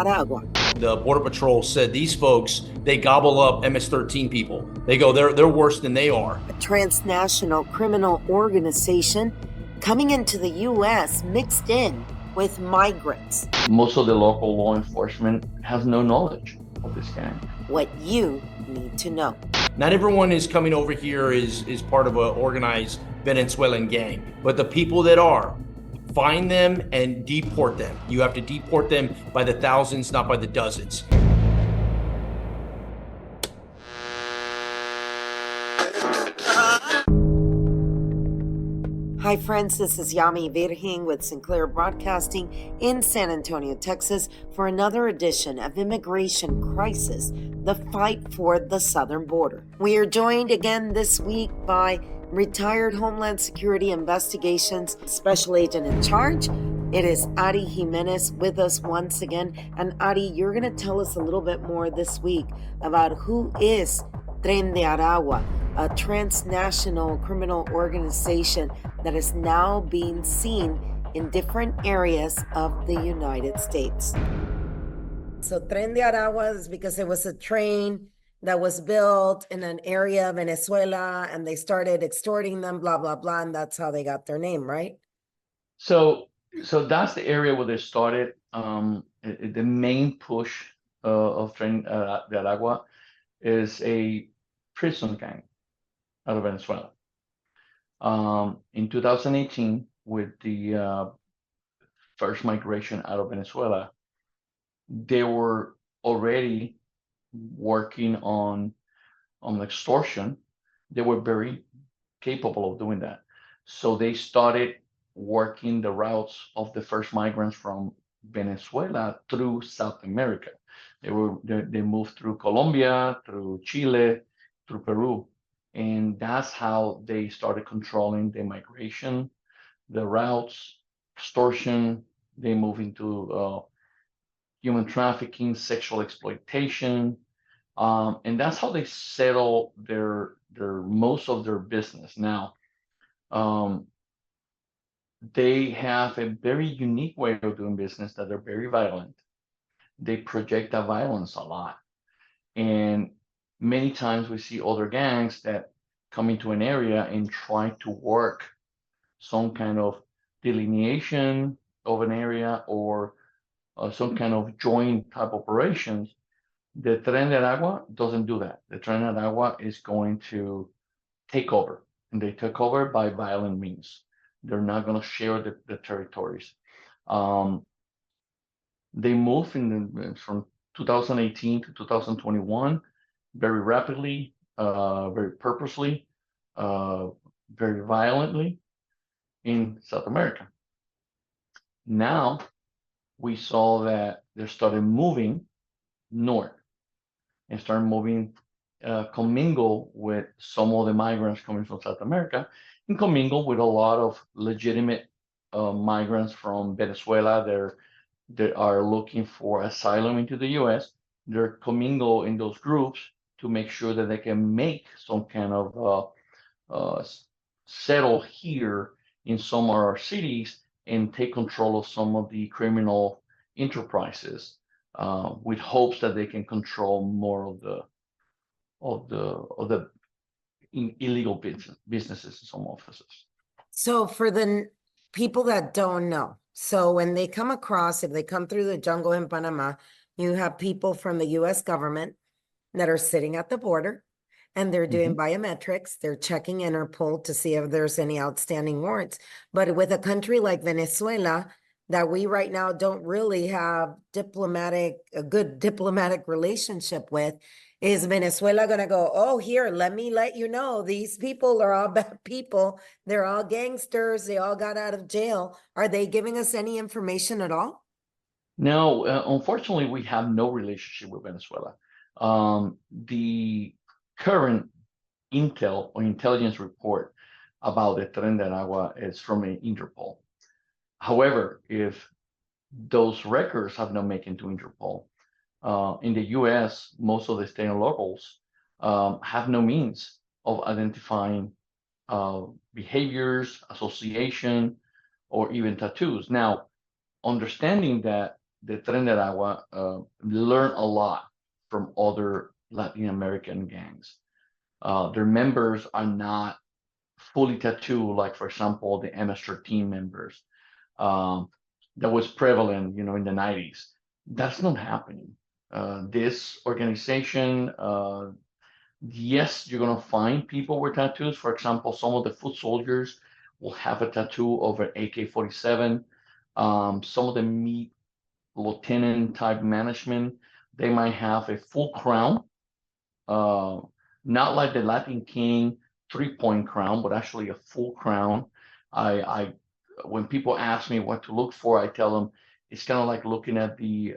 Aragua. The Border Patrol said these folks, they gobble up MS-13 people. They go, they're worse than they are. A transnational criminal organization coming into the U.S. mixed in with migrants. Most of the local law enforcement has no knowledge of this gang. What you need to know. Not everyone is coming over here is part of an organized Venezuelan gang, but the people that are, find them and deport them. You have to deport them by the thousands, not by the dozens. Hi friends, this is Yami Virgin with Sinclair Broadcasting in San Antonio, Texas for another edition of Immigration Crisis, the fight for the southern border. We are joined again this week by retired Homeland Security Investigations Special Agent in Charge. It is Ari Jimenez with us once again. And Ari, you're going to tell us a little bit more this week about who is Tren de Aragua, a transnational criminal organization that is now being seen in different areas of the United States. So Tren de Aragua is because it was a train that was built in an area of Venezuela and they started extorting them, blah, blah, blah. And that's how they got their name, right? So that's the area where they started. The main push of Tren de Aragua is a prison gang out of Venezuela. In 2018, with the first migration out of Venezuela, they were already working on extortion. They were very capable of doing that. So they started working the routes of the first migrants from Venezuela through South America. They moved through Colombia, through Chile, through Peru. And that's how they started controlling the migration, the routes, extortion. They move into human trafficking, sexual exploitation, and that's how they settle their most of their business. Now, they have a very unique way of doing business that they're very violent. They project that violence a lot, and many times we see other gangs that come into an area and try to work some kind of delineation of an area or some kind of joint type operations. The Tren de Aragua doesn't do that. The Tren de Aragua is going to take over, and they take over by violent means. They're not going to share the territories. They move from 2018 to 2021 very rapidly, very purposely, very violently in South America. Now we saw that they started moving north and started moving, commingle with some of the migrants coming from South America, and commingle with a lot of legitimate migrants from Venezuela. They are looking for asylum into the U.S. They're commingle in those groups to make sure that they can make some kind of settle here in some of our cities and take control of some of the criminal enterprises, with hopes that they can control more of the illegal businesses in some offices. So for the people that don't know, so when they come across, if they come through the jungle in Panama, you have people from the U.S. government that are sitting at the border and they're doing biometrics. They're checking Interpol to see if there's any outstanding warrants. But with a country like Venezuela, that we right now don't really have a good diplomatic relationship with, is Venezuela going to go, oh, here, let me let you know, these people are all bad people. They're all gangsters. They all got out of jail. Are they giving us any information at all? No, unfortunately, we have no relationship with Venezuela. The current intel or intelligence report about the Tren de Aragua is from Interpol. However, if those records have not made it to Interpol, in the U.S., most of the state and locals have no means of identifying behaviors, association, or even tattoos. Now, understanding that the Tren de Aragua learn a lot from other Latin American gangs. Their members are not fully tattooed, like for example, the MS-13 members that was prevalent, in the 90s. That's not happening. This organization, yes, you're gonna find people with tattoos. For example, some of the foot soldiers will have a tattoo over AK-47. Some of the meet lieutenant type management, they might have a full crown, uh, not like the Latin King 3-point crown, but actually a full crown. I when people ask me what to look for, I tell them it's kind of like looking at the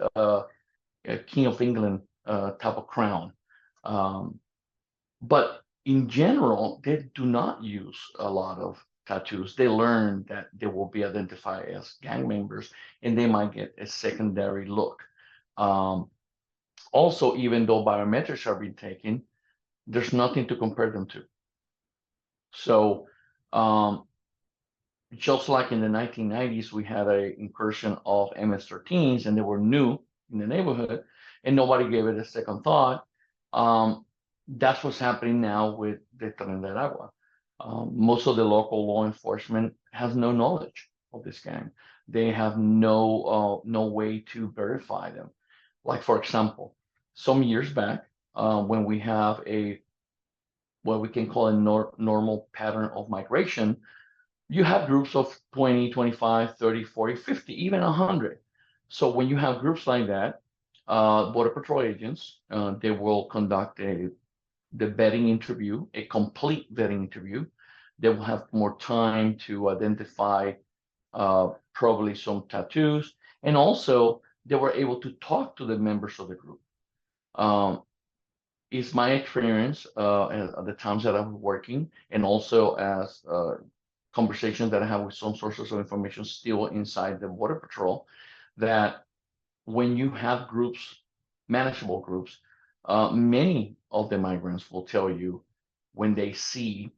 King of England type of crown. But in general, they do not use a lot of tattoos. They learn that they will be identified as gang members and they might get a secondary look. Also, even though biometrics are being taken, there's nothing to compare them to. So, just like in the 1990s, we had an incursion of MS-13s and they were new in the neighborhood and nobody gave it a second thought. That's what's happening now with the Tren de Aragua. Most of the local law enforcement has no knowledge of this gang. They have no way to verify them. Like for example, some years back, when we have what we can call a normal pattern of migration, you have groups of 20, 25, 30, 40, 50, even 100. So when you have groups like that, Border Patrol agents, they will conduct the vetting interview, a complete vetting interview. They will have more time to identify probably some tattoos. And also, they were able to talk to the members of the group. It's my experience at the times that I'm working, and also as conversations that I have with some sources of information still inside the Border Patrol, that when you have groups, manageable groups, many of the migrants will tell you when they see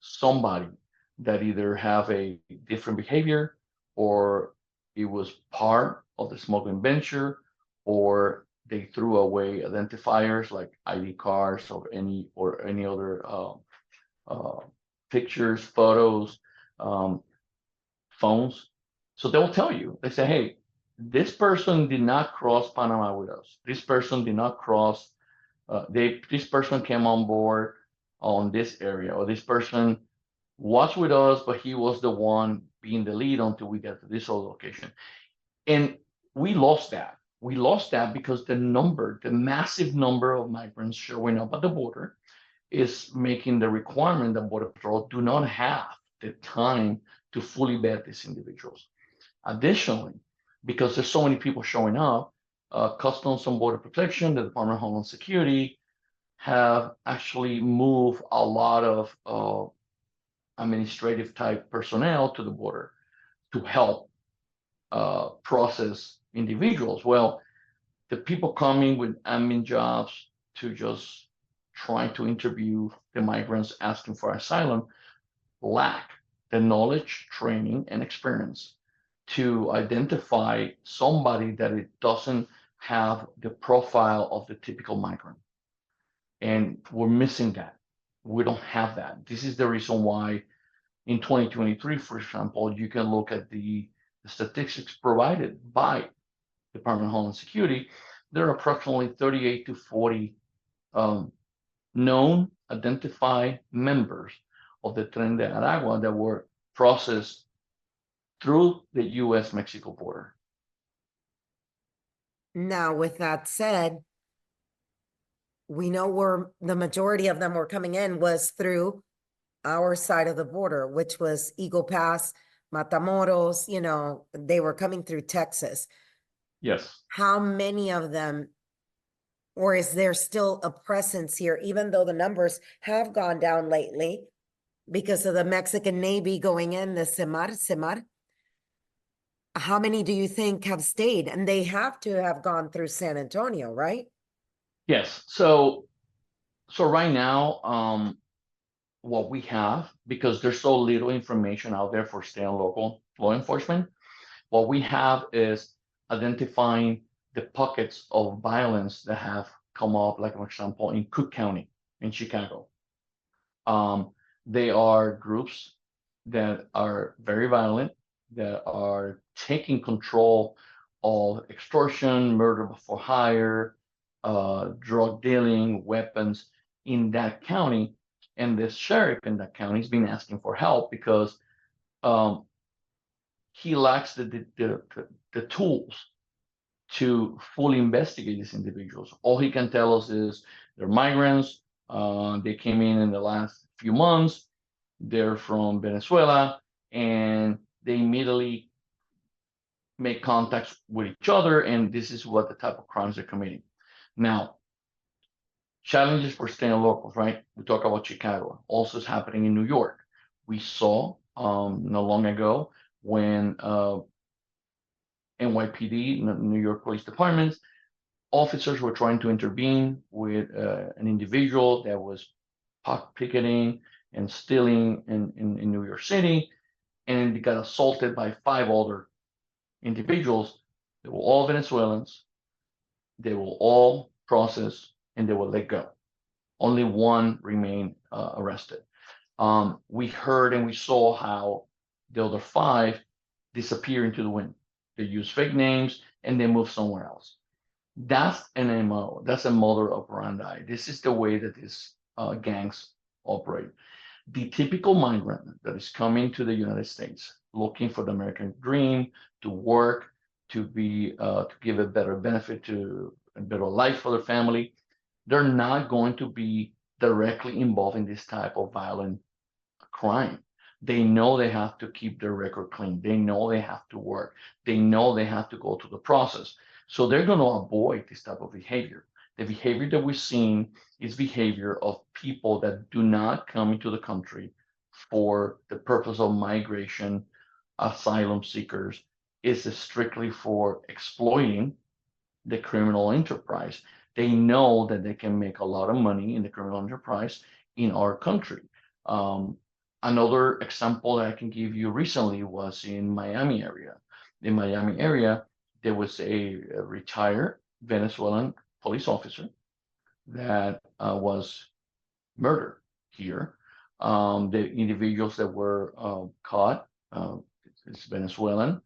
somebody that either have a different behavior or it was part of the smuggling venture or they threw away identifiers like ID cards or any other pictures, photos, phones. So they'll tell you, they say, hey, this person did not cross Panama with us. This person did not cross, this person came on board on this area, or this person was with us, but he was the one being the lead until we get to this other location. And we lost that. We lost that because the massive number of migrants showing up at the border is making the requirement that Border Patrol do not have the time to fully vet these individuals. Additionally, because there's so many people showing up, Customs and Border Protection, the Department of Homeland Security, have actually moved a lot of administrative type personnel to the border to help process individuals. Well, the people coming with admin jobs to just try to interview the migrants asking for asylum lack the knowledge, training, and experience to identify somebody that it doesn't have the profile of the typical migrant. And we're missing that. We don't have that. This is the reason why in 2023, for example, you can look at the statistics provided by Department of Homeland Security. There are approximately 38 to 40 known, identified members of the Tren de Aragua that were processed through the U.S.-Mexico border. Now, with that said, we know where the majority of them were coming in was through our side of the border, which was Eagle Pass, Matamoros, they were coming through Texas. Yes. How many of them, or is there still a presence here, even though the numbers have gone down lately because of the Mexican Navy going in, the Semar? How many do you think have stayed? And they have to have gone through San Antonio, right? Yes. So right now, what we have, because there's so little information out there for state and local law enforcement, what we have is identifying the pockets of violence that have come up, like for example, in Cook County in Chicago. They are groups that are very violent, that are taking control of extortion, murder for hire, drug dealing, weapons in that county. And the sheriff in that county has been asking for help because he lacks the tools to fully investigate these individuals. All he can tell us is they're migrants. They came in the last few months. They're from Venezuela, and they immediately make contacts with each other, and this is what the type of crimes they're committing. Now, challenges for staying local, right? We talk about Chicago. Also, is happening in New York. We saw not long ago when NYPD, New York Police Department, officers were trying to intervene with an individual that was picketing and stealing in New York City, and they got assaulted by 5 other individuals. They were all Venezuelans. They were all processed, and they were let go. Only one remained arrested. We heard and we saw how the other 5 disappear into the wind. They use fake names and they move somewhere else. That's an MO. That's a modus operandi. This is the way that these gangs operate. The typical migrant that is coming to the United States looking for the American dream, to work, to give a better benefit, to a better life for their family, they're not going to be directly involved in this type of violent crime. They know they have to keep their record clean. They know they have to work. They know they have to go through the process. So they're going to avoid this type of behavior. The behavior that we're seeing is behavior of people that do not come into the country for the purpose of migration, asylum seekers. It's strictly for exploiting the criminal enterprise. They know that they can make a lot of money in the criminal enterprise in our country. Another example that I can give you recently was in Miami area. In Miami area, there was a retired Venezuelan police officer that was murdered here. The individuals that were caught, is Venezuelan.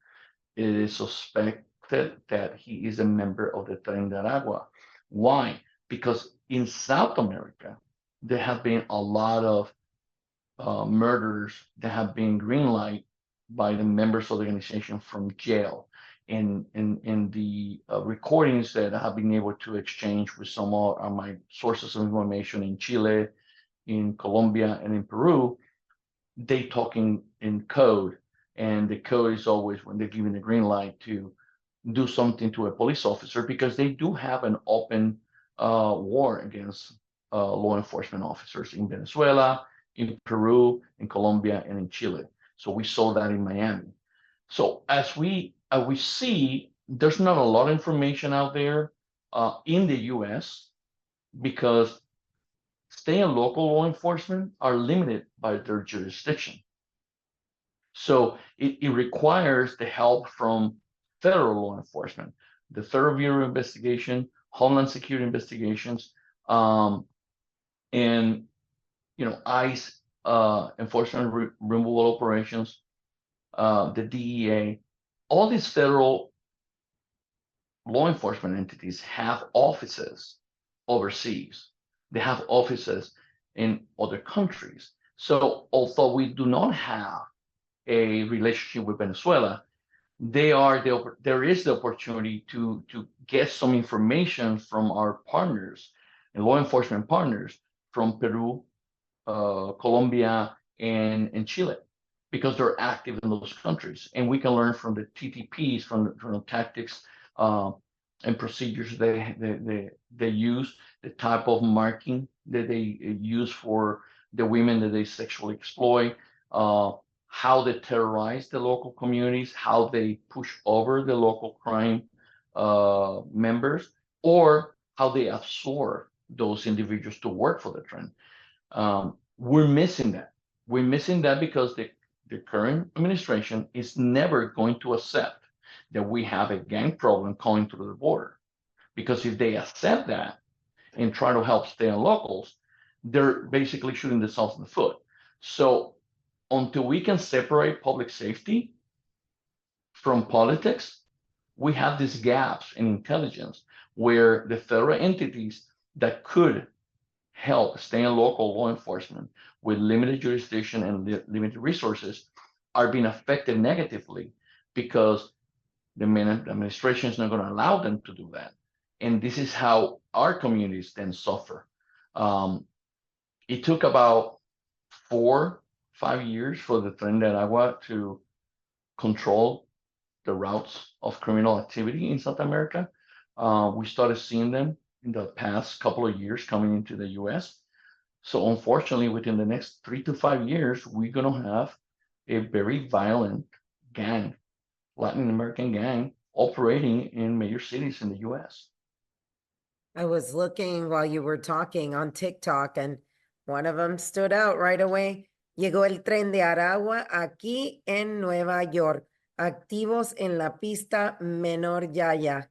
It is suspected that he is a member of the Tren de Aragua. Why? Because in South America, there have been a lot of murders that have been green light by the members of the organization from jail. And the recordings that I have been able to exchange with some of my sources of information in Chile, in Colombia, and in Peru, they talk in code. And the code is always when they're giving the green light to do something to a police officer, because they do have an open war against law enforcement officers in Venezuela, in Peru, in Colombia, and in Chile. So we saw that in Miami. So as we see, there's not a lot of information out there in the U.S. because state and local law enforcement are limited by their jurisdiction. So it requires the help from federal law enforcement, the Federal Bureau of Investigation, Homeland Security investigations, and ICE enforcement removal operations, the DEA. All these federal law enforcement entities have offices overseas. They have offices in other countries. So although we do not have a relationship with Venezuela, there is the opportunity to get some information from our partners and law enforcement partners from Peru, Colombia, and Chile, because they're active in those countries, and we can learn from the TTPs, from the tactics and procedures they use, the type of marking that they use for the women that they sexually exploit, how they terrorize the local communities, how they push over the local crime members, or how they absorb those individuals to work for the trend. We're missing that. We're missing that because the current administration is never going to accept that we have a gang problem coming through the border. Because if they accept that and try to help stay on locals, they're basically shooting themselves in the foot. So until we can separate public safety from politics, we have these gaps in intelligence where the federal entities that could help state and local law enforcement with limited jurisdiction and limited resources are being affected negatively because the administration is not going to allow them to do that. And this is how our communities then suffer. It took about 4-5 years for the Tren de Aragua to control the routes of criminal activity in South America. We started seeing them in the past couple of years coming into the US. So unfortunately, within the next 3 to 5 years, we're going to have a very violent gang, Latin American gang, operating in major cities in the US. I was looking while you were talking on TikTok, and one of them stood out right away. Llegó el Tren de Aragua aquí en Nueva York. Activos en la pista Menor Yaya.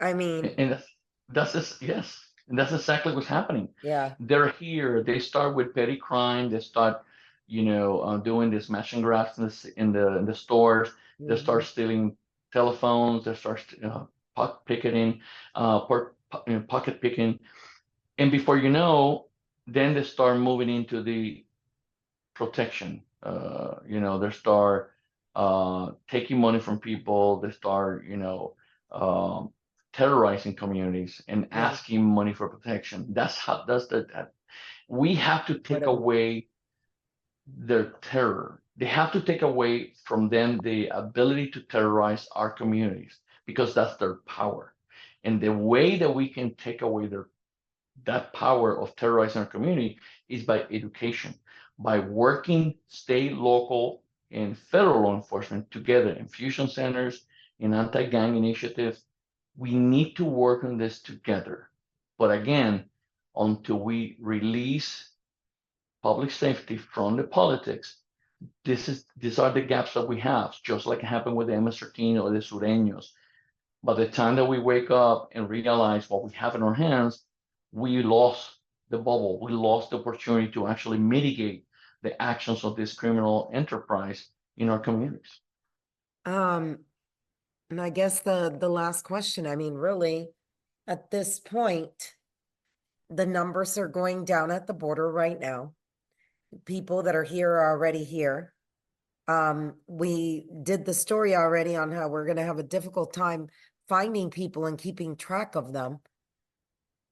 I mean, And that's just, yes, and that's exactly what's happening. yeah. They're here. They start with petty crime. They start, doing this smash and grabs in the stores. They start stealing telephones. They start picketing, pocket picking, and before you know, then they start moving into the protection. They start taking money from people. They start, terrorizing communities and asking money for protection. That's that. We have to take away their terror. They have to take away from them the ability to terrorize our communities because that's their power. And the way that we can take away that power of terrorizing our community is by education, by working state, local, and federal law enforcement together in fusion centers, in anti-gang initiatives. We need to work on this together. But again, until we release public safety from the politics, these are the gaps that we have, just like it happened with the MS-13 or the Sureños. By the time that we wake up and realize what we have in our hands, we lost the bubble. We lost the opportunity to actually mitigate the actions of this criminal enterprise in our communities. And I guess the last question, I mean, really, at this point, the numbers are going down at the border right now. People that are here are already here. We did the story already on how we're going to have a difficult time finding people and keeping track of them.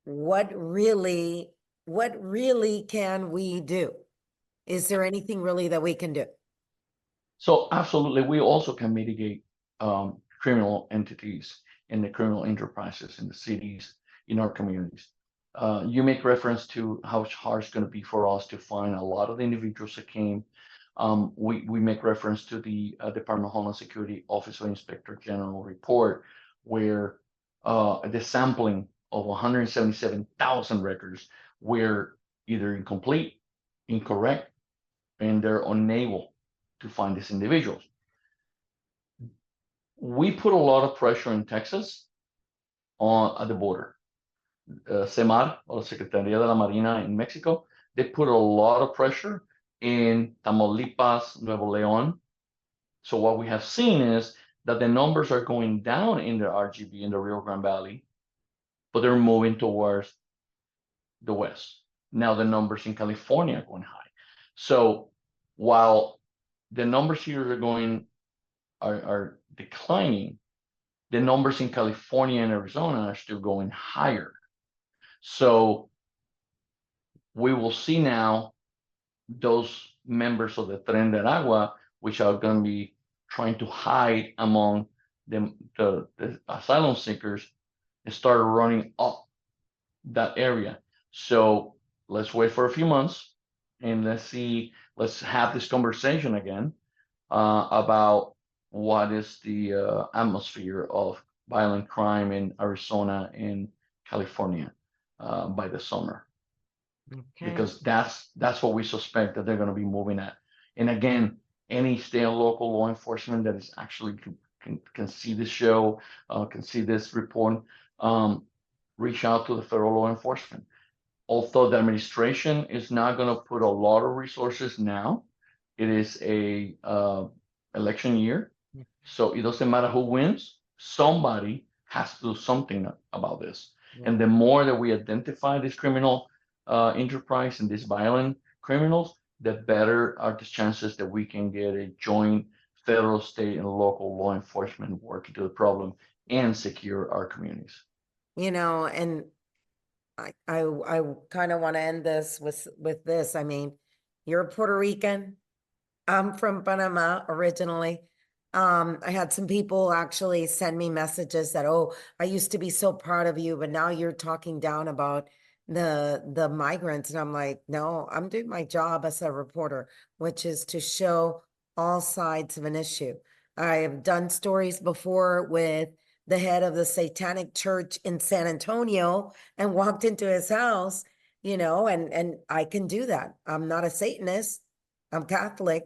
What really can we do? Is there anything really that we can do? So absolutely, we also can mitigate criminal entities and the criminal enterprises in the cities, in our communities. You make reference to how hard it's going to be for us to find a lot of the individuals that came. We make reference to the Department of Homeland Security Office of Inspector General report, where the sampling of 177,000 records were either incomplete, incorrect, and they're unable to find these individuals. We put a lot of pressure in Texas at the border. CEMAR, or Secretaría de la Marina in Mexico, they put a lot of pressure in Tamaulipas, Nuevo León. So what we have seen is that the numbers are going down in the RGV, in the Rio Grande Valley, but they're moving towards the west. Now the numbers in California are going high. So while the numbers here are declining, the numbers in California and Arizona are still going higher. So we will see now those members of the Tren de Aragua, which are going to be trying to hide among the asylum seekers, and start running up that area. So let's wait for a few months and let's have this conversation again about what is the atmosphere of violent crime in Arizona and California by the summer. Okay. Because that's what we suspect that they're going to be moving at. And again, Any state and local law enforcement that is actually can see the show, can see this report, reach out to the federal law enforcement. Although the administration is not going to put a lot of resources now, it is a election year, so it doesn't matter who wins. Somebody has to do something about this. And the more that we identify this criminal enterprise and these violent criminals, the better are the chances that we can get a joint federal, state, and local law enforcement working to the problem and secure our communities. You know, and I kind of want to end this with this. I mean, you're a Puerto Rican. I'm from Panama originally. I had some people actually send me messages that, oh, I used to be so proud of you, but now you're talking down about the migrants. And I'm like, no, I'm doing my job as a reporter, which is to show all sides of an issue. I have done stories before with the head of the Satanic Church in San Antonio and walked into his house, you know, and I can do that. I'm not a Satanist. I'm Catholic,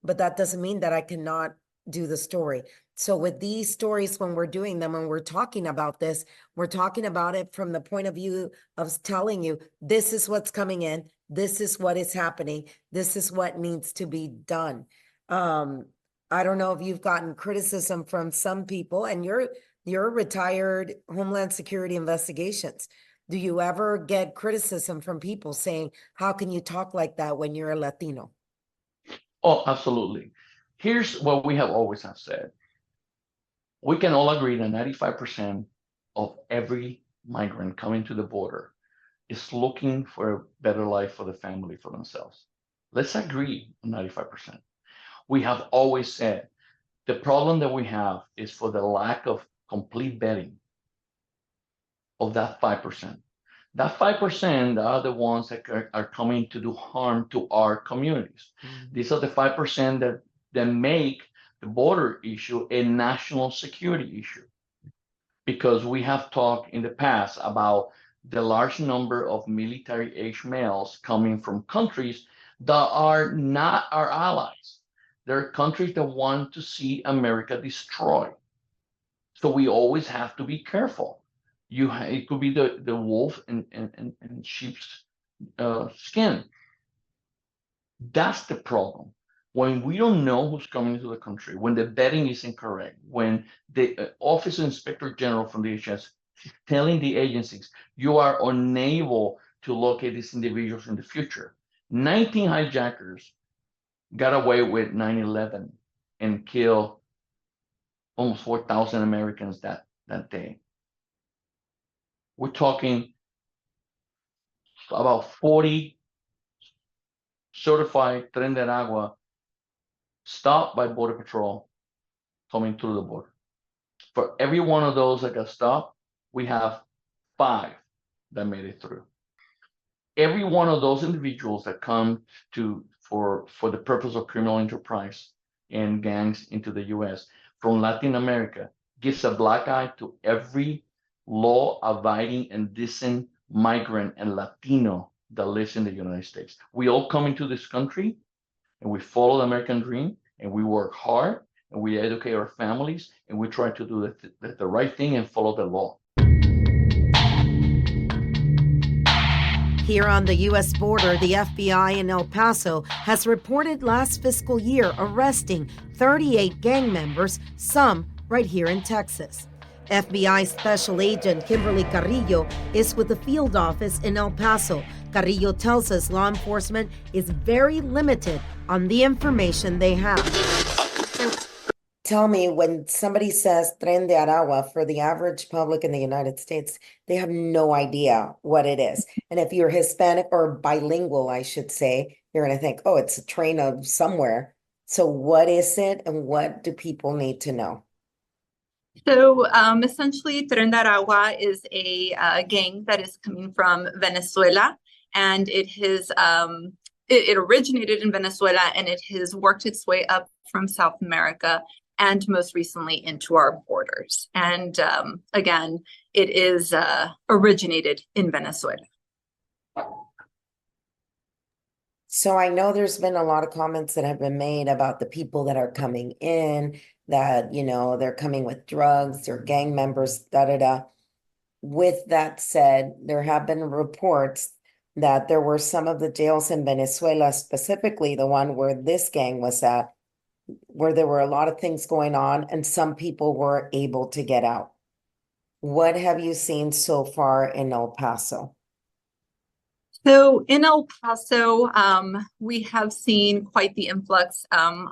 but that doesn't mean that I cannot do the story. So with these stories, when we're doing them and we're talking about this, we're talking about it from the point of view of telling you, this is what's coming in, this is what is happening, this is what needs to be done. I don't know if you've gotten criticism from some people, and you're retired Homeland Security Investigations. Do you ever get criticism from people saying, how can you talk like that when you're a Latino? Oh, absolutely. Here's what we have always have said. We can all agree that 95% of every migrant coming to the border is looking for a better life for the family, for themselves. Let's agree on 95%. We have always said the problem that we have is for the lack of complete vetting of that 5%. That 5% are the ones that are coming to do harm to our communities. These are the 5% that make the border issue a national security issue. Because we have talked in the past about the large number of military-age males coming from countries that are not our allies. They're countries that want to see America destroyed. So we always have to be careful. It could be the wolf in sheep's skin. That's the problem. When we don't know who's coming into the country, when the vetting is incorrect, when the Office of Inspector General from the HS is telling the agencies, you are unable to locate these individuals in the future. 19 hijackers got away with 9/11 and killed almost 4,000 Americans that day. We're talking about 40 certified Tren de Aragua stopped by Border Patrol coming through the border. For every one of those that got stopped, we have 5 that made it through. Every one of those individuals that come for the purpose of criminal enterprise and gangs into the US from Latin America gives a black eye to every law-abiding and decent migrant and Latino that lives in the United States. We all come into this country and we follow the American dream and we work hard and we educate our families and we try to do the right thing and follow the law. Here on the U.S. border, the FBI in El Paso has reported last fiscal year arresting 38 gang members, some right here in Texas. FBI Special Agent Kimberly Carrillo is with the field office in El Paso. Carrillo tells us law enforcement is very limited on the information they have. Tell me, when somebody says Tren de Aragua, for the average public in the United States, they have no idea what it is. And if you're Hispanic or bilingual, I should say, you're going to think, oh, it's a train of somewhere. So what is it and what do people need to know? So essentially, Tren de Aragua is a gang that is coming from Venezuela, and it originated in Venezuela, and it has worked its way up from South America and most recently into our borders. And again, it is originated in Venezuela. So I know there's been a lot of comments that have been made about the people that are coming in, that, they're coming with drugs, they're gang members, da da da. With that said, there have been reports that there were some of the jails in Venezuela, specifically the one where this gang was at, where there were a lot of things going on and some people were able to get out. What have you seen so far in El Paso? So in El Paso, we have seen quite the influx,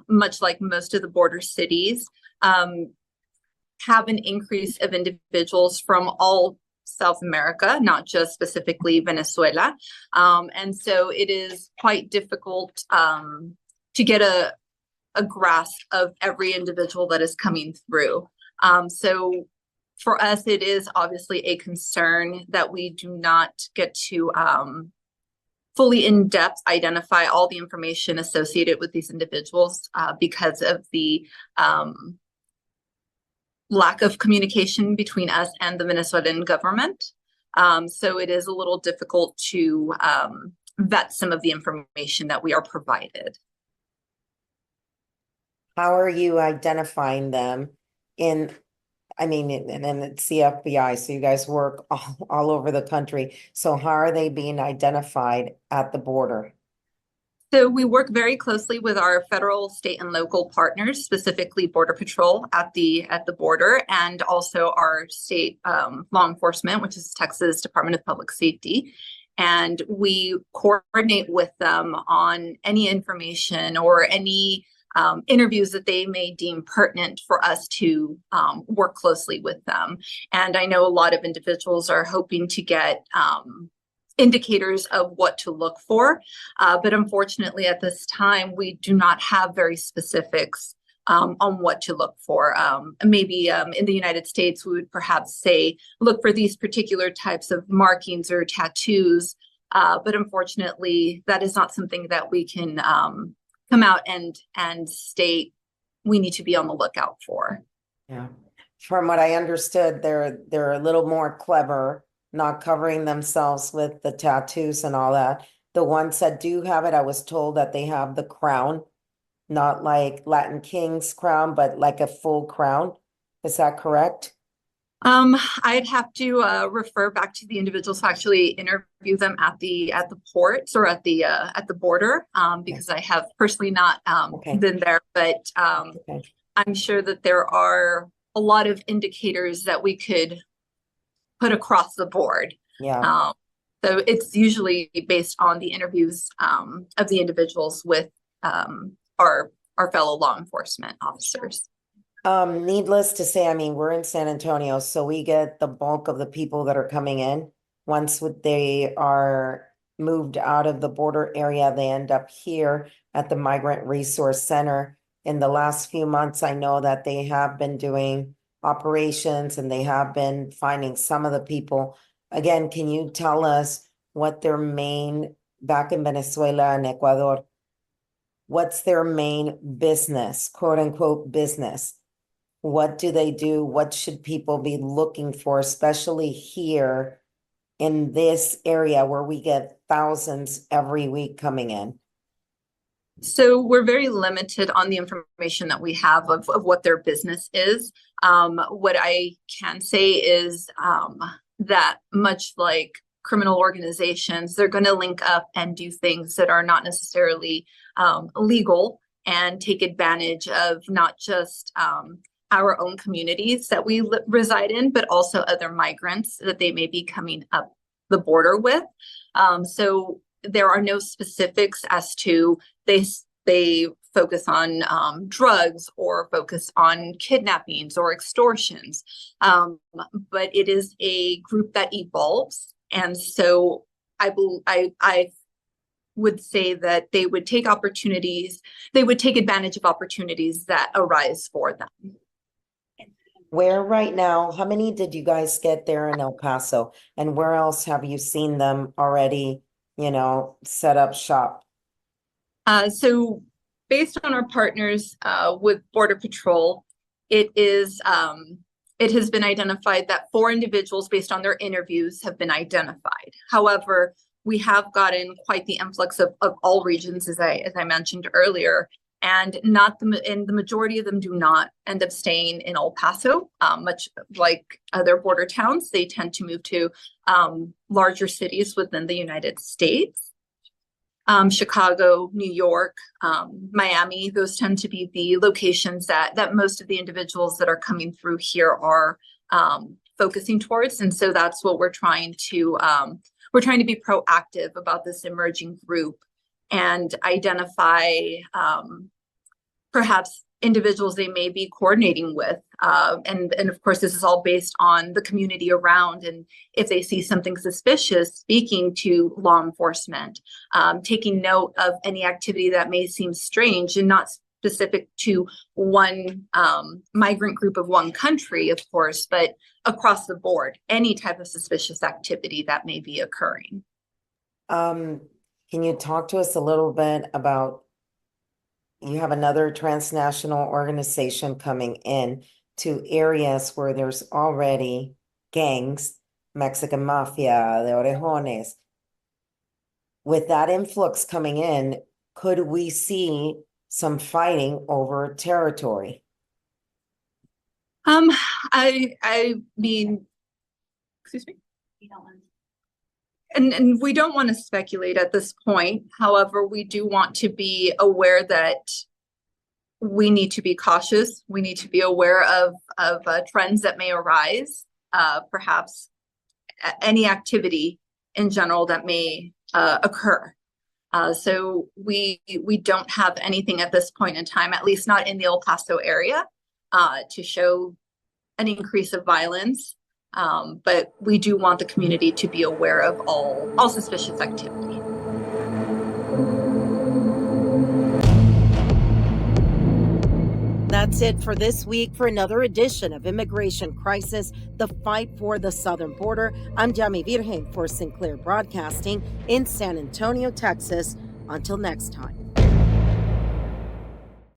much like most of the border cities, have an increase of individuals from all South America, not just specifically Venezuela. And so it is quite difficult to get a grasp of every individual that is coming through. So for us, it is obviously a concern that we do not get to fully in-depth identify all the information associated with these individuals because of the lack of communication between us and the Venezuelan government. So it is a little difficult to vet some of the information that we are provided. How are you identifying them and it's the FBI, so you guys work all over the country. So how are they being identified at the border? So we work very closely with our federal, state, and local partners, specifically Border Patrol at the border, and also our state law enforcement, which is Texas Department of Public Safety. And we coordinate with them on any information or any interviews that they may deem pertinent for us to work closely with them. And I know a lot of individuals are hoping to get indicators of what to look for. But unfortunately, at this time, we do not have very specifics on what to look for. Maybe in the United States, we would perhaps say, look for these particular types of markings or tattoos. But unfortunately, that is not something that we can come out and state we need to be on the lookout for. Yeah. From what I understood, they're a little more clever, not covering themselves with the tattoos and all that. The ones that do have it, I was told that they have the crown, not like Latin King's crown, but like a full crown. Is that correct? I'd have to refer back to the individuals who actually interview them at the ports or at the border, because I have personally not been there, but I'm sure that there are a lot of indicators that we could put across the board. Yeah. So it's usually based on the interviews of the individuals with our fellow law enforcement officers. Needless to say, we're in San Antonio, so we get the bulk of the people that are coming in. Once they are moved out of the border area, they end up here at the Migrant Resource Center. In the last few months, I know that they have been doing operations and they have been finding some of the people. Again, can you tell us what their main, back in Venezuela and Ecuador, what's their main business, quote unquote business? What do they do? What should people be looking for, especially here in this area where we get thousands every week coming in? So we're very limited on the information that we have of what their business is. What I can say is that much like criminal organizations, they're going to link up and do things that are not necessarily legal and take advantage of not just our own communities that we reside in, but also other migrants that they may be coming up the border with. So there are no specifics as to they focus on drugs or focus on kidnappings or extortions, but it is a group that evolves. And so I would say that they would take opportunities, they would take advantage of opportunities that arise for them. Where right now, how many did you guys get there in El Paso? And where else have you seen them already, set up shop? So based on our partners with Border Patrol, it has been identified that 4 individuals based on their interviews have been identified. However, we have gotten quite the influx of all regions, as I mentioned earlier, and the majority of them do not end up staying in El Paso, much like other border towns. They tend to move to larger cities within the United States. Chicago, New York, Miami, those tend to be the locations that most of the individuals that are coming through here are focusing towards. And so that's what we're trying to be proactive about this emerging group and identify perhaps individuals they may be coordinating with. And of course, this is all based on the community around. And if they see something suspicious, speaking to law enforcement, taking note of any activity that may seem strange and not specific to one migrant group of one country, of course, but across the board, any type of suspicious activity that may be occurring. Can you talk to us a little bit about, you have another transnational organization coming in to areas where there's already gangs, Mexican mafia, the Orejones. With that influx coming in, could we see some fighting over territory? I mean, excuse me? You don't want to. And we don't want to speculate at this point. However, we do want to be aware that we need to be cautious. We need to be aware of trends that may arise, perhaps any activity in general that may occur. So we don't have anything at this point in time, at least not in the El Paso area, to show an increase of violence. But we do want the community to be aware of all suspicious activity. That's it for this week for another edition of Immigration Crisis, the fight for the southern border. I'm Yami Virgen for Sinclair Broadcasting in San Antonio, Texas. Until next time.